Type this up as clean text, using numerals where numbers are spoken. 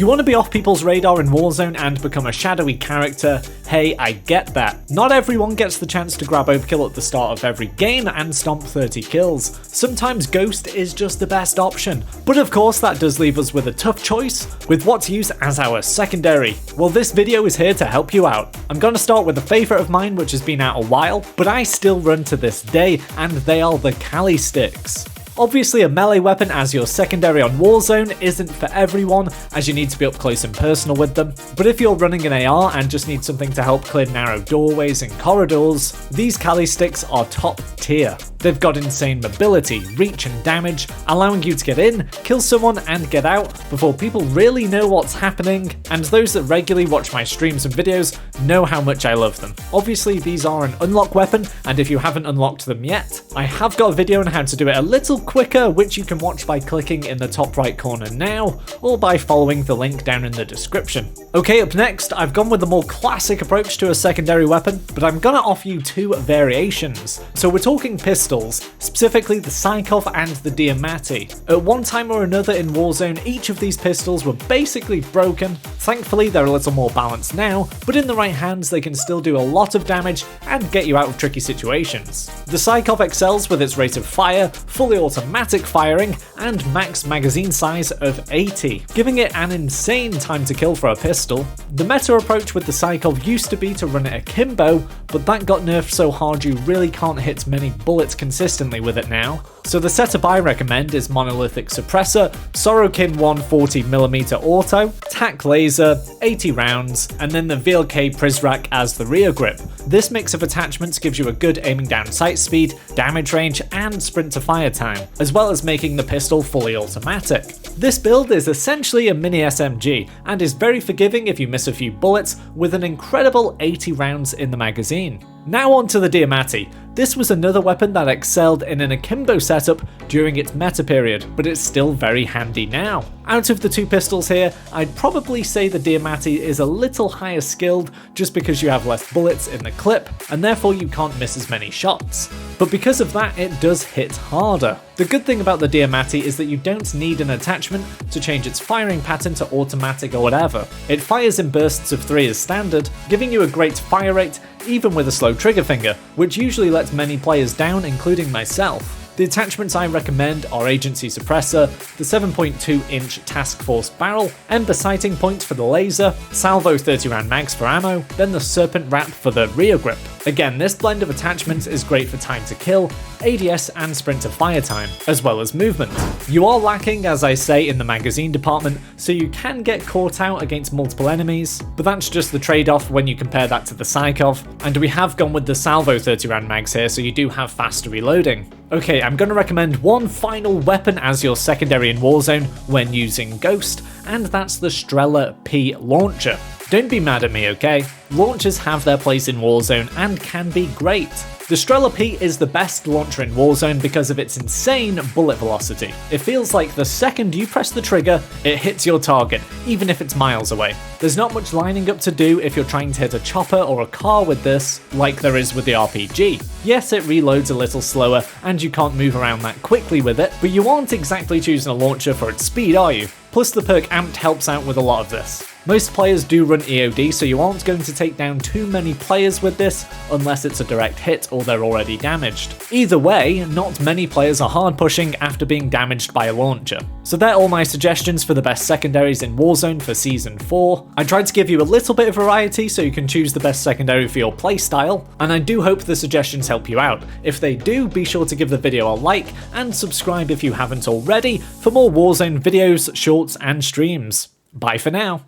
You want to be off people's radar in Warzone and become a shadowy character? Hey, I get that. Not everyone gets the chance to grab overkill at the start of every game and stomp 30 kills. Sometimes Ghost is just the best option. But of course that does leave us with a tough choice with what to use as our secondary. Well, this video is here to help you out. I'm going to start with a favourite of mine which has been out a while, but I still run to this day, and they are the Kali sticks. Obviously, a melee weapon as your secondary on Warzone isn't for everyone, as you need to be up close and personal with them, but if you're running an AR and just need something to help clear narrow doorways and corridors, these Kali sticks are top tier. They've got insane mobility, reach and damage, allowing you to get in, kill someone and get out before people really know what's happening, and those that regularly watch my streams and videos know how much I love them. Obviously, these are an unlock weapon, and if you haven't unlocked them yet, I have got a video on how to do it a little quicker, which you can watch by clicking in the top right corner now, or by following the link down in the description. Okay, up next, I've gone with the more classic approach to a secondary weapon, but I'm gonna offer you two variations. So we're talking pistols, specifically the Psychov and the Diamatti. At one time or another in Warzone, each of these pistols were basically broken. Thankfully, they're a little more balanced now, but in the right hands, they can still do a lot of damage and get you out of tricky situations. The Psychov excels with its rate of fire, fully automatic firing, and max magazine size of 80, giving it an insane time to kill for a pistol. The meta approach with the Psychov used to be to run it akimbo, but that got nerfed so hard you really can't hit many bullets consistently with it now. So the setup I recommend is Monolithic Suppressor, Sorokin 140mm auto, TAC laser, 80 rounds, and then the VLK Prizrak as the rear grip. This mix of attachments gives you a good aiming down sight speed, damage range, and sprint to fire time, as well as making the pistol fully automatic. This build is essentially a mini SMG, and is very forgiving if you miss a few bullets, with an incredible 80 rounds in the magazine. Now on to the Diamatti. This was another weapon that excelled in an akimbo setup during its meta period, but it's still very handy now. Out of the two pistols here, I'd probably say the Diamatti is a little higher skilled just because you have less bullets in the clip, and therefore you can't miss as many shots. But because of that, it does hit harder. The good thing about the Diamatti is that you don't need an attachment to change its firing pattern to automatic or whatever. It fires in bursts of 3 as standard, giving you a great fire rate even with a slow trigger finger, which usually lets many players down, including myself. The attachments I recommend are Agency Suppressor, the 7.2-inch Task Force barrel, Ember sighting point for the laser, Salvo 30-round mags for ammo, then the Serpent wrap for the rear grip. Again, this blend of attachments is great for time to kill, ADS and sprint to fire time, as well as movement. You are lacking, as I say, in the magazine department, so you can get caught out against multiple enemies, but that's just the trade-off when you compare that to the Psychov, and we have gone with the Salvo 30-round mags here, so you do have faster reloading. Okay, I'm going to recommend one final weapon as your secondary in Warzone when using Ghost, and that's the Strela P launcher. Don't be mad at me, okay? Launchers have their place in Warzone and can be great. The Strela P is the best launcher in Warzone because of its insane bullet velocity. It feels like the second you press the trigger, it hits your target, even if it's miles away. There's not much lining up to do if you're trying to hit a chopper or a car with this, like there is with the RPG. Yes, it reloads a little slower, and you can't move around that quickly with it, but you aren't exactly choosing a launcher for its speed, are you? Plus the perk Amped helps out with a lot of this. Most players do run EOD, so you aren't going to take down too many players with this, unless it's a direct hit or they're already damaged. Either way, not many players are hard pushing after being damaged by a launcher. So they're all my suggestions for the best secondaries in Warzone for Season 4. I tried to give you a little bit of variety so you can choose the best secondary for your playstyle, and I do hope the suggestions help you out. If they do, be sure to give the video a like and subscribe if you haven't already for more Warzone videos, shorts and streams. Bye for now.